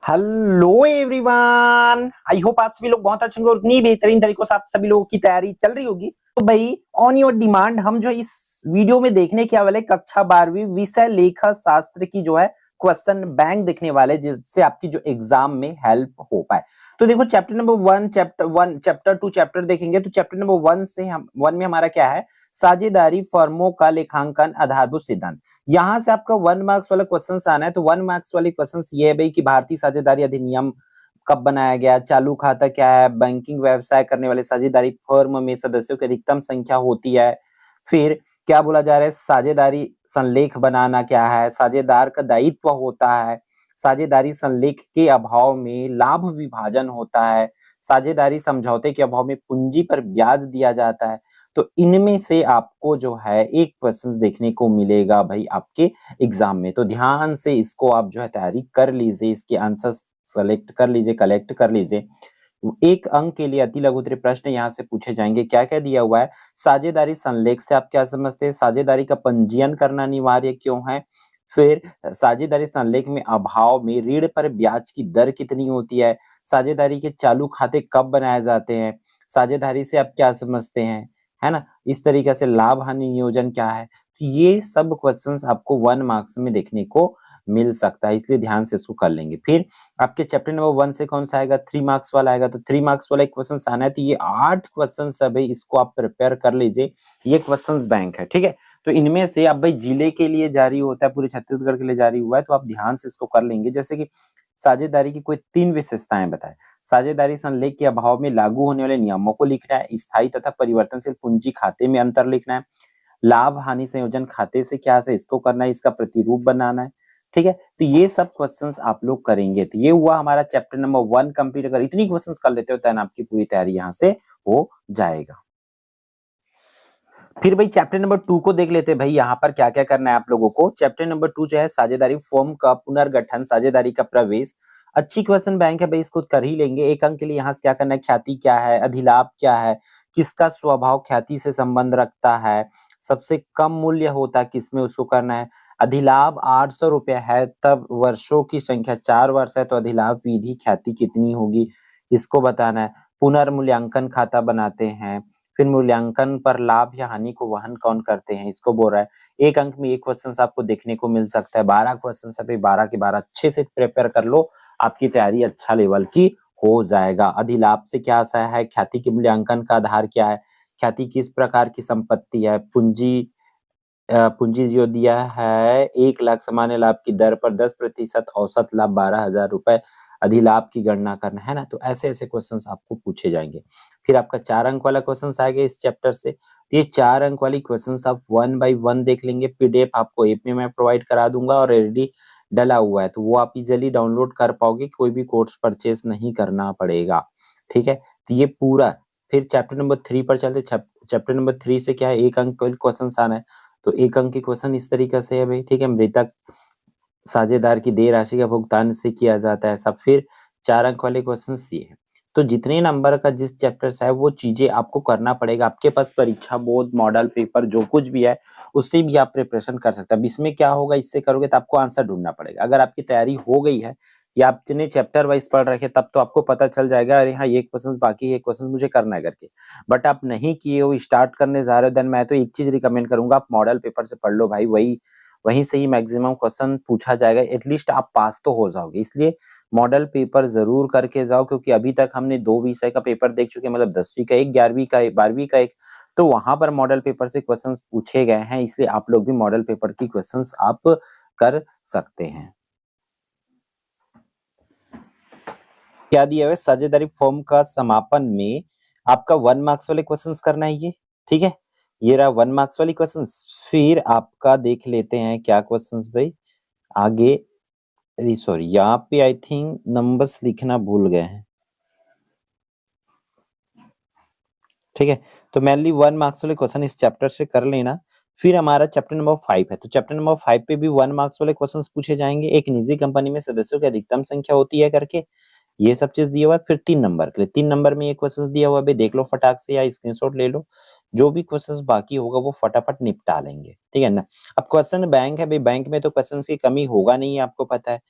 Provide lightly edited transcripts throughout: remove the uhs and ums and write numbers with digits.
Hello everyone, I hope आप सभी लोग बहुत अच्छे होंगे और इतनी बेहतरीन तरीकों से आप सभी लोगों की तैयारी चल रही होगी। तो भाई ऑन योर डिमांड हम जो इस वीडियो में देखने के वाले कक्षा 12वीं विषय लेखा शास्त्र की जो है क्वेश्चन बैंक देखने वाले, जिससे आपकी जो एग्जाम में हेल्प हो पाए। तो देखो चैप्टर नंबर 1, चैप्टर 2 चैप्टर देखेंगे। तो चैप्टर नंबर 1 से हम 1 में हमारा क्या है, साझेदारी फर्मों का लेखांकन आधारभूत सिद्धांत। यहां से आपका 1 मार्क्स वाला क्वेश्चन आना है। तो 1 मार्क्स वाले क्वेश्चन ये है भाई कि भारतीय साझेदारी अधिनियम कब बनाया गया, चालू खाता क्या है, बैंकिंग व्यवसाय करने वाले साझेदारी फर्म में सदस्यों की अधिकतम संख्या होती है। फिर क्या बोला जा रहा है, साझेदारी संलेख बनाना क्या है, साझेदार का दायित्व होता है, साझेदारी संलेख के अभाव में लाभ विभाजन होता है, साझेदारी समझौते के अभाव में पूंजी पर ब्याज दिया जाता है। तो इनमें से आपको जो है एक क्वेश्चन देखने को मिलेगा भाई आपके एग्जाम में। तो ध्यान से इसको आप जो है तैयारी कर लीजिए, इसके आंसर सेलेक्ट कर लीजिए, कलेक्ट कर लीजिए। एक अंक के लिए अति लघु उत्तरीय प्रश्न यहाँ से पूछे जाएंगे। क्या क्या दिया हुआ है, साझेदारी संलेख से आप क्या समझते हैं, साझेदारी का पंजीयन करना अनिवार्य क्यों है, फिर साझेदारी संलेख में अभाव में ऋण पर ब्याज की दर कितनी होती है, साझेदारी के चालू खाते कब बनाए जाते हैं, साझेदारी से आप क्या समझते हैं, है ना। इस तरीके से लाभ हानि नियोजन क्या है। तो ये सब क्वेश्चंस आपको 1 मार्क्स में देखने को मिल सकता है, इसलिए ध्यान से इसको कर लेंगे। फिर आपके चैप्टर नंबर 1 से कौन सा आएगा, 3 मार्क्स वाला आएगा। तो 3 मार्क्स वाला एक क्वेश्चन आना है। तो ये 8 क्वेश्चन है भाई, इसको आप प्रिपेयर कर लीजिए। ये क्वेश्चंस बैंक है, ठीक है। तो इनमें से अब भाई जिले के लिए जारी होता है, पूरे छत्तीसगढ़ के लिए जारी हुआ है, तो आप ध्यान से इसको कर लेंगे। जैसे कि साझेदारी की कोई 3 विशेषताएं बताएं। साझेदारी संलेख के अभाव में लागू होने वाले नियमों को लिखना है, स्थायी तथा परिवर्तनशील पूंजी खाते में अंतर लिखना है, लाभ हानि संयोजन खाते से क्या है इसको करना है, इसका प्रतिरूप बनाना है, ठीक है। तो ये सब क्वेश्चंस आप लोग करेंगे। तो ये हुआ हमारा चैप्टर नंबर 1 कंप्लीट। अगर इतनी क्वेश्चंस कर लेते हो तो आपकी पूरी तैयारी यहाँ से हो जाएगा। फिर भाई चैप्टर नंबर 2 को देख लेते हैं भाई, यहाँ पर क्या क्या करना है आप लोगों को। चैप्टर नंबर 2 जो है साझेदारी फॉर्म का पुनर्गठन, साझेदारी का प्रवेश। अच्छी क्वेश्चन बैंक है भाई, इसको कर ही लेंगे। एक अंक के लिए यहाँ से क्या करना है, ख्याति क्या है, अधिलाभ क्या है, किसका स्वभाव ख्याति से संबंध रखता है, सबसे कम मूल्य होता है किसमें, उसको करना है। अधिलाभ 800 रुपया है, तब वर्षों की संख्या 4 वर्ष है, तो अधिलाभ विधि ख्याति कितनी होगी, इसको बताना है। पुनर्मूल्यांकन खाता बनाते हैं। फिर मूल्यांकन पर लाभ या हानि को वहन कौन करते हैं, इसको बोल रहा है। एक अंक में एक क्वेश्चन आपको देखने को मिल सकता है। 12 क्वेश्चन है, 12 के 12 अच्छे से प्रिपेयर कर लो, आपकी तैयारी अच्छा लेवल की हो जाएगा। अधिलाभ से क्या सा है, ख्याति के मूल्यांकन का आधार क्या है, ख्याति किस प्रकार की संपत्ति है, पूंजी जो दिया है 1 लाख, सामान्य लाभ की दर पर 10%, औसत लाभ 12,000 रुपए, अधिलाभ की गणना करना है ना। तो ऐसे ऐसे क्वेश्चंस आपको पूछे जाएंगे। फिर आपका 4 अंक वाला क्वेश्चन आएगा इस चैप्टर से। तो ये 4 अंक वाली क्वेश्चंस आप 1 बाय 1 देख लेंगे। पीडीएफ आपको ऐप में मैं प्रोवाइड करा दूंगा और ऑलरेडी डला हुआ है, तो वो आप इजिली डाउनलोड कर पाओगे, कोई भी कोर्स परचेस नहीं करना पड़ेगा, ठीक है। तो ये पूरा। फिर चैप्टर नंबर 3 पर चलते। चैप्टर नंबर 3 से क्या है, एक अंक वाले क्वेश्चन आना है। तो एक अंक के क्वेश्चन इस तरीके से है भाई, ठीक है। मृतक साझेदार की देय राशि का भुगतान से किया जाता है सब। फिर 4 अंक वाले क्वेश्चन ये है। तो जितने नंबर का जिस चैप्टर से है वो चीजें आपको करना पड़ेगा। आपके पास परीक्षा बोर्ड, मॉडल पेपर जो कुछ भी है उससे भी आप प्रिपरेशन कर सकते हैं। अब इसमें क्या होगा, इससे करोगे तो आपको आंसर ढूंढना पड़ेगा। अगर आपकी तैयारी हो गई है या आपने चैप्टर वाइज पढ़ रखे, तब तो आपको पता चल जाएगा, अरे हाँ ये क्वेश्चन बाकी है, क्वेश्चन मुझे करना है करके। बट आप नहीं किए हो, स्टार्ट करने जा रहे हो, देन मैं तो एक चीज रिकमेंड करूंगा, आप मॉडल पेपर से पढ़ लो भाई। वही वहीं से ही मैक्सिमम क्वेश्चन पूछा जाएगा, एटलीस्ट आप पास तो हो जाओगे। इसलिए मॉडल पेपर जरूर करके जाओ, क्योंकि अभी तक हमने 2 विषय का पेपर देख चुके हैं, मतलब 10वीं का एक, 11वीं का एक, 12वीं का एक। तो वहां पर मॉडल पेपर से क्वेश्चंस पूछे गए हैं, इसलिए आप लोग भी मॉडल पेपर की क्वेश्चंस आप कर सकते हैं। क्या दिया हुआ है, साझेदारी फॉर्म का समापन में आपका 1 मार्क्स वाले क्वेश्चंस करना है ये, ठीक है। ये रहा 1 मार्क्स वाली क्वेश्चंस। फिर आपका देख लेते हैं क्या क्वेश्चंस भाई आगे। सॉरी, यहाँ पे आई थिंक नंबर्स लिखना भूल गए हैं, ठीक है। तो मेनली 1 मार्क्स वाले क्वेश्चन इस चैप्टर से कर लेना। फिर हमारा चैप्टर नंबर 5 है। तो चैप्टर नंबर 5 पे भी 1 मार्क्स वाले क्वेश्चंस पूछे जाएंगे। एक निजी कंपनी में सदस्यों की अधिकतम संख्या होती है करके, ये सब चीज दिया हुआ है। फिर 3 नंबर के लिए, 3 नंबर में ये क्वेश्चन दिया हुआ है, देख लो फटाक से या स्क्रीनशॉट ले लो। जो भी क्वेश्चंस बाकी होगा वो फटाफट निपटा लेंगे, ठीक है ना। अब क्वेश्चन बैंक है भाई, बैंक में तो क्वेश्चंस की कमी होगा नहीं, आपको पता है।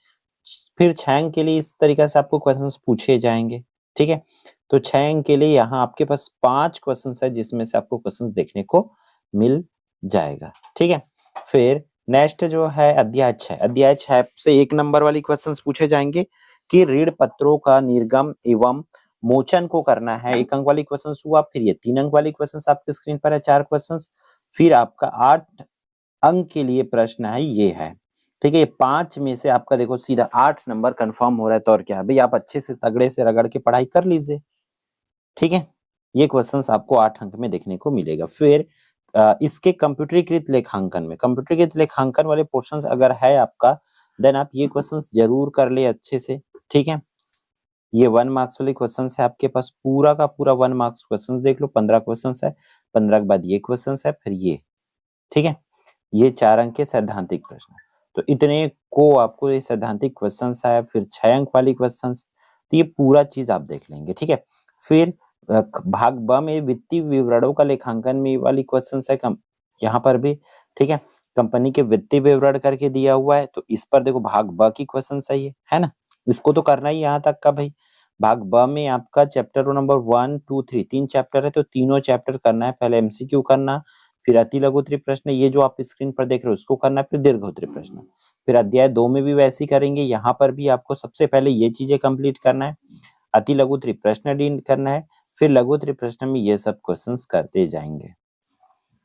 फिर 6 अंक के लिए इस तरीके से आपको क्वेश्चंस पूछे जाएंगे, ठीक है। तो 6 अंक के लिए यहाँ आपके पास 5 क्वेश्चंस है जिसमें से आपको क्वेश्चंस देखने को मिल जाएगा, ठीक है। फिर नेक्स्ट जो है अध्याय 6, अध्याय 6 से 1 नंबर वाली क्वेश्चंस पूछे जाएंगे कि ऋण पत्रों का निर्गम एवं मोचन को करना है, 1 अंक वाली क्वेश्चंस हुआ। फिर ये 3 अंक वाली क्वेश्चंस आपके स्क्रीन पर है, 4 क्वेश्चंस। फिर आपका 8 अंक के लिए प्रश्न है, ये है, ठीक है। 5 में से आपका देखो सीधा 8 नंबर कंफर्म हो रहा है, तो और क्या भाई, आप अच्छे से तगड़े से रगड़ के पढ़ाई कर लीजिए, ठीक है। ये क्वेश्चंस आपको 8 अंक में देखने को मिलेगा। फिर इसके कंप्यूटरीकृत लेखांकन में, कंप्यूटरीकृत लेखांकन वाले पोर्शंस अगर है आपका, देन आप ये क्वेश्चंस जरूर कर ले अच्छे से, ठीक है। ये 1 मार्क्स वाले क्वेश्चंस है आपके पास, पूरा का पूरा 1 मार्क्स क्वेश्चंस देख लो, 15 क्वेश्चंस है, 15 के बाद ये क्वेश्चंस है, फिर ये, ठीक है। ये 4 अंक के सैद्धांतिक प्रश्न, तो इतने को आपको ये सैद्धांतिक क्वेश्चंस है। फिर 6 अंक वाली क्वेश्चंस, तो ये पूरा चीज आप देख लेंगे, ठीक है। फिर भाग ब में वित्तीय विवरणों का लेखांकन में वाली क्वेश्चंस है, यहाँ पर भी, ठीक है। कंपनी के वित्तीय विवरण करके दिया हुआ है, तो इस पर देखो भाग ब की क्वेश्चन है ना, इसको तो करना ही यहाँ तक का भाई। भाग ब में आपका चैप्टर नंबर 1, 2, 3 तीन चैप्टर है, तो तीनों चैप्टर करना है। पहले एमसीक्यू करना, फिर अति लघु उत्तरीय प्रश्न, ये जो आप स्क्रीन पर देख रहे हो उसको करना है, फिर दीर्घ उत्तरीय प्रश्न। फिर अध्याय 2 में भी वैसे ही करेंगे, यहाँ पर भी आपको सबसे पहले ये चीजें कंप्लीट करना है, अति लघु उत्तरीय प्रश्न डील करना है, फिर लघु उत्तरीय प्रश्न में ये सब क्वेश्चंस करते जाएंगे,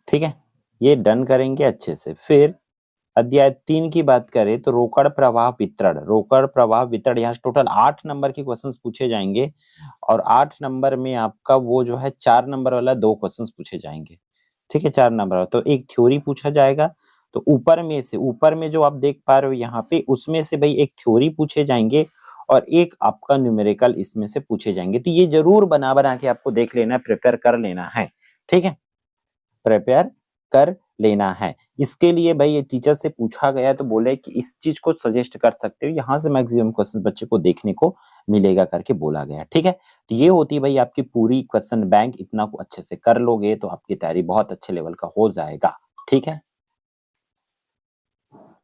ठीक है। ये डन करेंगे अच्छे से। फिर अध्याय 3 की बात करें तो रोकड़ प्रवाह वितरण, रोकड़ प्रवाह वितरण, यहाँ टोटल 8 नंबर के क्वेश्चंस पूछे जाएंगे, और 8 नंबर में आपका वो जो है 4 नंबर वाला 2 क्वेश्चंस पूछे जाएंगे, ठीक है। 4 नंबर तो एक थ्योरी पूछा जाएगा, तो ऊपर में से, ऊपर में जो आप देख पा रहे हो यहाँ पे, उसमें से भाई एक थ्योरी पूछे जाएंगे और एक आपका न्यूमेरिकल इसमें से पूछे जाएंगे। तो ये जरूर बना बना के आपको देख लेना है, प्रिपेयर कर लेना है, ठीक है, प्रिपेयर कर लेना है। इसके लिए भाई ये टीचर से पूछा गया तो बोले कि इस चीज को सजेस्ट कर सकते हो, यहाँ से मैक्सिमम क्वेश्चन बच्चे को देखने को मिलेगा करके बोला गया, ठीक है। तो ये होती है भाई आपकी पूरी क्वेश्चन बैंक, इतना को अच्छे से कर लोगे तो आपकी तैयारी बहुत अच्छे लेवल का हो जाएगा, ठीक है।